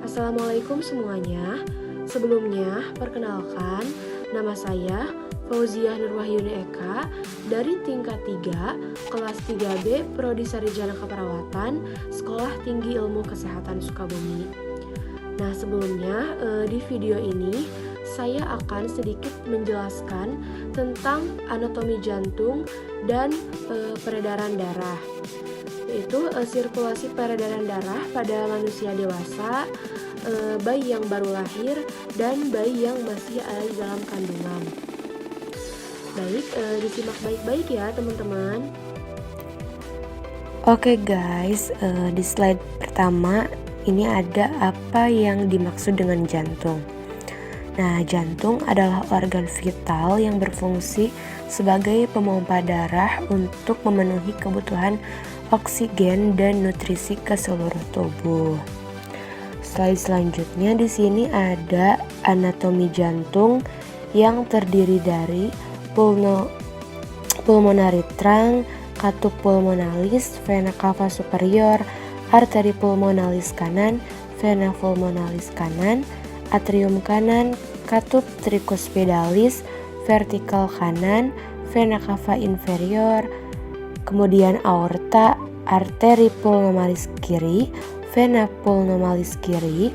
Assalamualaikum semuanya. Sebelumnya, perkenalkan, nama saya Fauziah Nurwahyuni Eka dari tingkat 3, kelas 3B, Prodi Sarjana Keperawatan, Sekolah Tinggi Ilmu Kesehatan Sukabumi. Nah, sebelumnya di video ini saya akan sedikit menjelaskan tentang anatomi jantung dan peredaran darah, yaitu sirkulasi peredaran darah pada manusia dewasa, bayi yang baru lahir, dan bayi yang masih ada di dalam kandungan. Baik, disimak baik-baik ya teman-teman. Oke guys, di slide pertama ini ada apa yang dimaksud dengan jantung. Nah, jantung adalah organ vital yang berfungsi sebagai pemompa darah untuk memenuhi kebutuhan oksigen dan nutrisi ke seluruh tubuh. Slide selanjutnya di sini ada anatomi jantung yang terdiri dari pulmonary trunk, katup pulmonalis, vena cava superior, arteri pulmonalis kanan, vena pulmonalis kanan, atrium kanan, katup tricuspidalis, vertikal kanan, vena cava inferior, kemudian aorta, arteri pulmonalis kiri, vena pulmonalis kiri,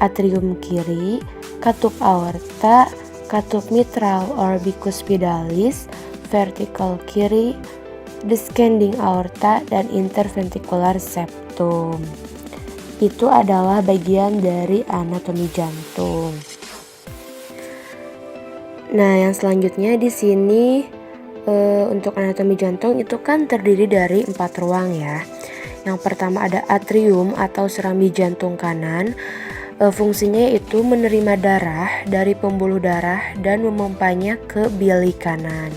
atrium kiri, katup aorta, katup mitral orbicuspidalis, vertikal kiri, descending aorta, dan interventricular septum. Itu adalah bagian dari anatomi jantung. Nah, yang selanjutnya di sini untuk anatomi jantung itu kan terdiri dari 4 ruang ya. Yang pertama ada atrium atau serambi jantung kanan. Fungsinya yaitu menerima darah dari pembuluh darah dan memompanya ke bilik kanan.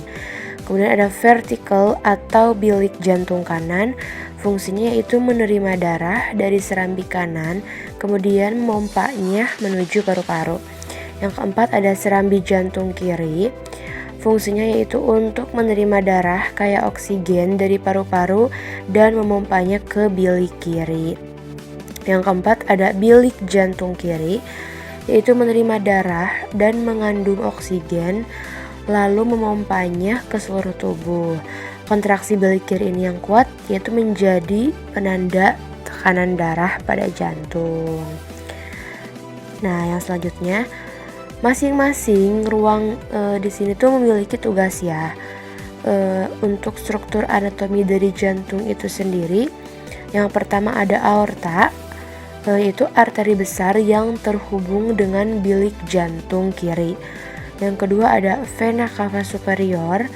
Kemudian ada vertical atau bilik jantung kanan. Fungsinya yaitu menerima darah dari serambi kanan, kemudian memompanya menuju paru-paru. Yang keempat ada serambi jantung kiri. Fungsinya yaitu untuk menerima darah kaya oksigen dari paru-paru dan memompanya ke bilik kiri. Yang keempat ada bilik jantung kiri, yaitu menerima darah dan mengandung oksigen lalu memompanya ke seluruh tubuh. Kontraksi bilik kiri ini yang kuat yaitu menjadi penanda tekanan darah pada jantung. Nah, yang selanjutnya masing-masing ruang di sini tuh memiliki tugas ya. Untuk struktur anatomi dari jantung itu sendiri, yang pertama ada aorta, yaitu arteri besar yang terhubung dengan bilik jantung kiri. Yang kedua ada vena cava superior,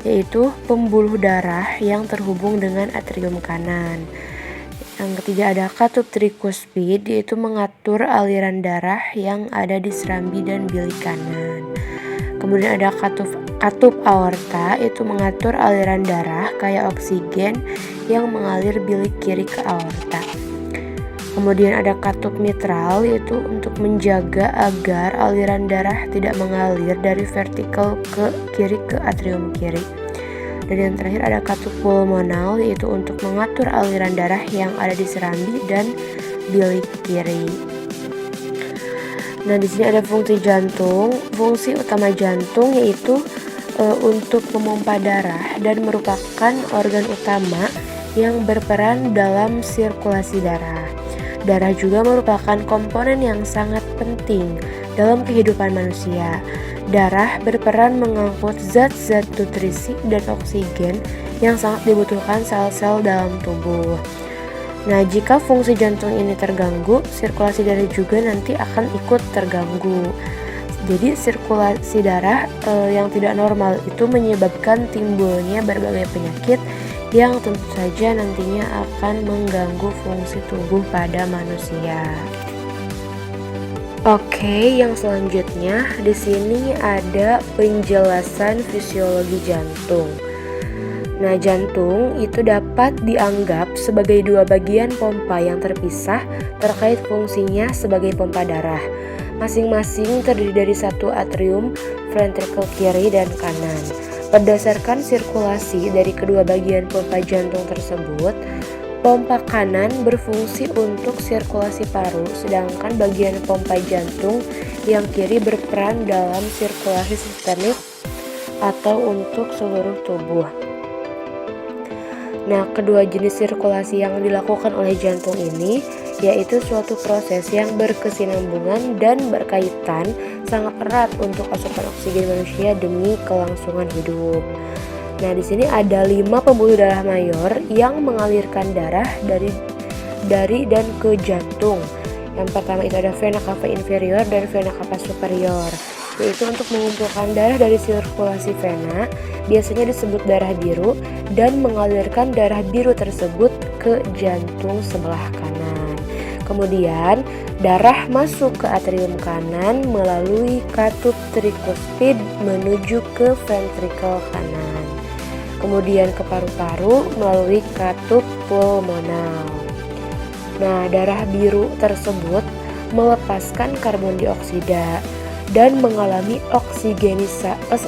yaitu pembuluh darah yang terhubung dengan atrium kanan. Yang ketiga ada katup tricuspid, yaitu mengatur aliran darah yang ada di serambi dan bilik kanan. Kemudian ada katup aorta, yaitu mengatur aliran darah kaya oksigen yang mengalir bilik kiri ke aorta. Kemudian ada katup mitral, yaitu untuk menjaga agar aliran darah tidak mengalir dari vertikal ke kiri ke atrium kiri. Dan yang terakhir ada katup pulmonal, yaitu untuk mengatur aliran darah yang ada di serambi dan bilik kiri. Nah, di sini ada fungsi jantung. Fungsi utama jantung yaitu untuk memompa darah dan merupakan organ utama yang berperan dalam sirkulasi darah. Darah juga merupakan komponen yang sangat penting dalam kehidupan manusia. Darah berperan mengangkut zat-zat nutrisi dan oksigen yang sangat dibutuhkan sel-sel dalam tubuh. Nah, jika fungsi jantung ini terganggu, sirkulasi darah juga nanti akan ikut terganggu. Jadi sirkulasi darah yang tidak normal itu menyebabkan timbulnya berbagai penyakit yang tentu saja nantinya akan mengganggu fungsi tubuh pada manusia. Oke, yang selanjutnya di sini ada penjelasan fisiologi jantung. Nah, jantung itu dapat dianggap sebagai dua bagian pompa yang terpisah terkait fungsinya sebagai pompa darah. Masing-masing terdiri dari satu atrium, ventrikel kiri dan kanan. Berdasarkan sirkulasi dari kedua bagian pompa jantung tersebut, Pompa kanan berfungsi untuk sirkulasi paru, sedangkan bagian pompa jantung yang kiri berperan dalam sirkulasi sistemik atau untuk seluruh tubuh. Nah, kedua jenis sirkulasi yang dilakukan oleh jantung ini yaitu suatu proses yang berkesinambungan dan berkaitan sangat erat untuk asupan oksigen manusia demi kelangsungan hidup. Nah, di sini ada 5 pembuluh darah mayor yang mengalirkan darah dari dan ke jantung. Yang pertama itu ada vena cava inferior dan vena cava superior, yaitu untuk mengumpulkan darah dari sirkulasi vena, biasanya disebut darah biru, dan mengalirkan darah biru tersebut ke jantung sebelah kanan. Kemudian darah masuk ke atrium kanan melalui katup trikuspid menuju ke ventrikel kanan. Kemudian ke paru-paru melalui katup pulmonal. Nah, darah biru tersebut melepaskan karbon dioksida dan mengalami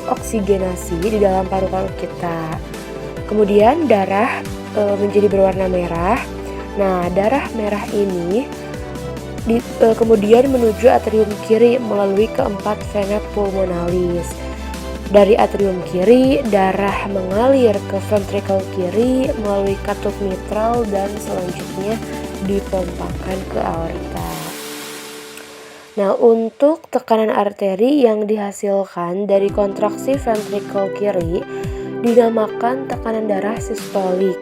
oksigenasi di dalam paru-paru kita. Kemudian darah menjadi berwarna merah. Nah, darah merah ini kemudian menuju atrium kiri melalui keempat vena pulmonalis. Dari atrium kiri, darah mengalir ke ventrikel kiri melalui katup mitral dan selanjutnya dipompakan ke aorta. Nah, untuk tekanan arteri yang dihasilkan dari kontraksi ventrikel kiri dinamakan tekanan darah sistolik.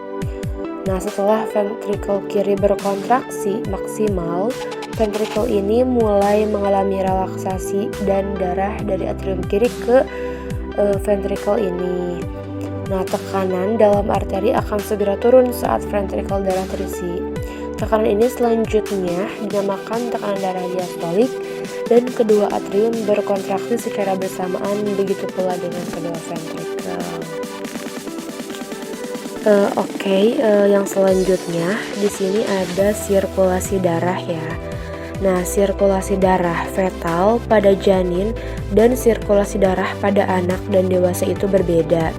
Nah, setelah ventrikel kiri berkontraksi maksimal, ventrikel ini mulai mengalami relaksasi dan darah dari atrium kiri ke ventrikel ini. Nah, tekanan dalam arteri akan segera turun saat ventrikel darah terisi. Tekanan ini selanjutnya dinamakan tekanan darah diastolik dan kedua atrium berkontraksi secara bersamaan, begitu pula dengan kedua ventrikel. Yang selanjutnya di sini ada sirkulasi darah ya. Nah, sirkulasi darah fetal pada janin dan sirkulasi darah pada anak dan dewasa itu berbeda.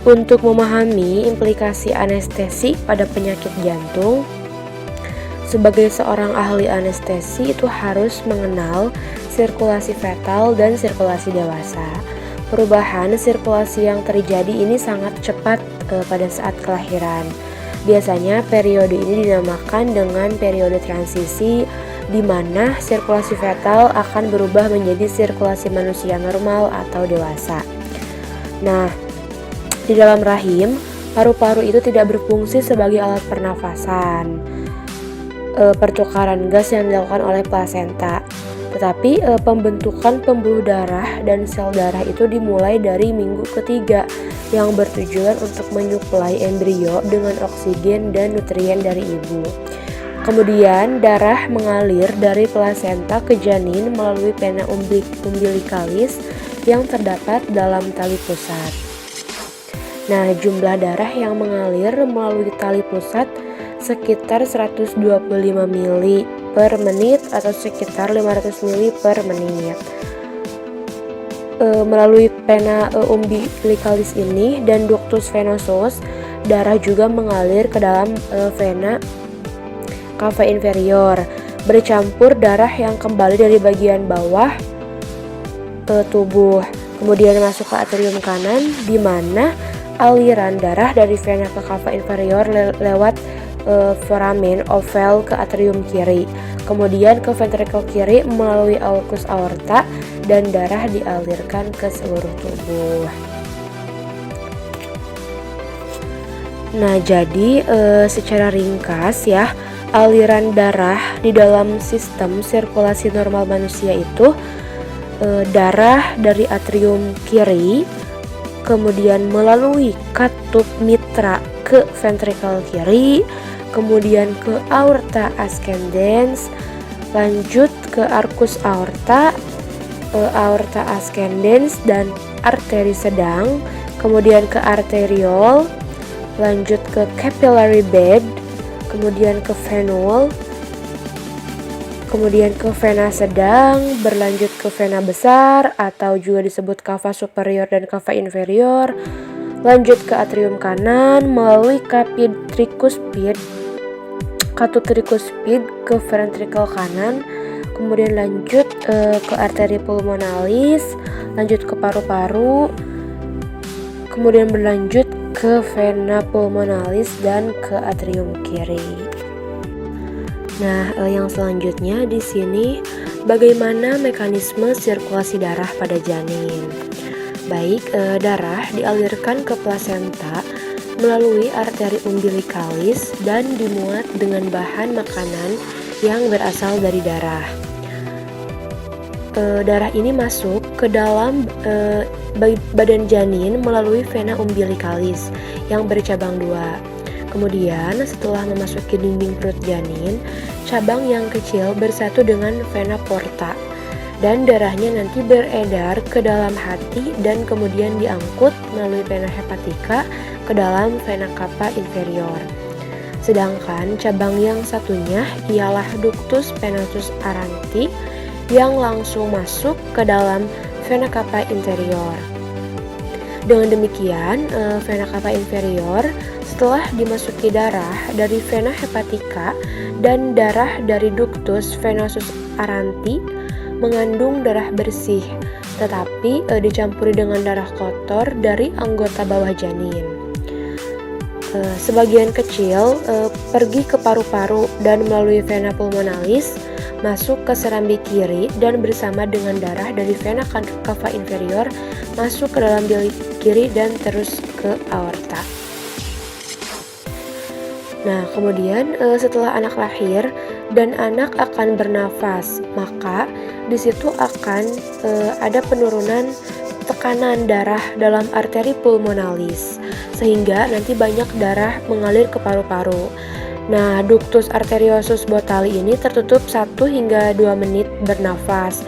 Untuk memahami implikasi anestesi pada penyakit jantung, sebagai seorang ahli anestesi itu harus mengenal sirkulasi fetal dan sirkulasi dewasa. Perubahan sirkulasi yang terjadi ini sangat cepat pada saat kelahiran. Biasanya periode ini dinamakan dengan periode transisi, di mana sirkulasi fetal akan berubah menjadi sirkulasi manusia normal atau dewasa. Nah, di dalam rahim, paru-paru itu tidak berfungsi sebagai alat pernafasan. Pertukaran gas yang dilakukan oleh plasenta. Tetapi pembentukan pembuluh darah dan sel darah itu dimulai dari minggu ketiga yang bertujuan untuk menyuplai embrio dengan oksigen dan nutrien dari ibu. Kemudian darah mengalir dari plasenta ke janin melalui pena umbilikalis yang terdapat dalam tali pusat. Nah, jumlah darah yang mengalir melalui tali pusat sekitar 125 mili per menit atau sekitar 500 mili per menit. Melalui pena umbilikalis ini dan ductus venosus, darah juga mengalir ke dalam vena cava inferior, bercampur darah yang kembali dari bagian bawah tubuh, kemudian masuk ke atrium kanan, di mana aliran darah dari vena ke cava inferior lewat foramen oval ke atrium kiri, kemudian ke ventrikel kiri melalui aukus aorta, dan darah dialirkan ke seluruh tubuh. Nah, jadi secara ringkas ya, aliran darah di dalam sistem sirkulasi normal manusia itu darah dari atrium kiri kemudian melalui katup mitra ke ventrikel kiri, kemudian ke aorta ascendens, lanjut ke arcus aorta, aorta ascendens dan arteri sedang, kemudian ke arteriol, lanjut ke capillary bed, kemudian ke venule, kemudian ke vena sedang, berlanjut ke vena besar atau juga disebut cava superior dan cava inferior, Lanjut ke atrium kanan melalui katut trikuspid ke ventrikel kanan, kemudian lanjut ke arteri pulmonalis, lanjut ke paru-paru, kemudian berlanjut ke vena pulmonalis dan ke atrium kiri. Nah, yang selanjutnya di sini bagaimana mekanisme sirkulasi darah pada janin. Baik, darah dialirkan ke plasenta melalui arteri umbilikalis dan dimuat dengan bahan makanan yang berasal dari darah. Darah ini masuk ke dalam badan janin melalui vena umbilikalis yang bercabang dua. Kemudian setelah memasuki dinding perut janin, cabang yang kecil bersatu dengan vena porta dan darahnya nanti beredar ke dalam hati dan kemudian diangkut melalui vena hepatika ke dalam vena cava inferior. Sedangkan cabang yang satunya ialah ductus venosus aranti yang langsung masuk ke dalam vena cava inferior. Dengan demikian, vena cava inferior setelah dimasuki darah dari vena hepatika dan darah dari ductus venosus aranti mengandung darah bersih, tetapi dicampuri dengan darah kotor dari anggota bawah janin. Sebagian kecil pergi ke paru-paru dan melalui vena pulmonalis masuk ke serambi kiri dan bersama dengan darah dari vena cava inferior masuk ke dalam bilik kiri dan terus ke aorta. Nah, kemudian setelah anak lahir dan anak akan bernafas, maka di situ akan ada penurunan tekanan darah dalam arteri pulmonalis sehingga nanti banyak darah mengalir ke paru-paru. Nah, ductus arteriosus botali ini tertutup 1 hingga 2 menit bernafas.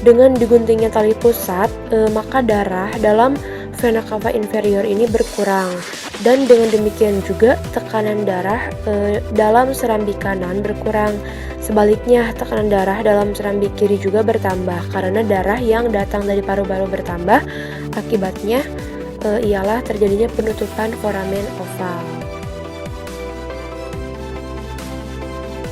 Dengan diguntingnya tali pusat, maka darah dalam vena cava inferior ini berkurang. Dan dengan demikian juga tekanan darah dalam serambi kanan berkurang. Sebaliknya, tekanan darah dalam serambi kiri juga bertambah karena darah yang datang dari paru-paru bertambah. Akibatnya ialah terjadinya penutupan foramen oval.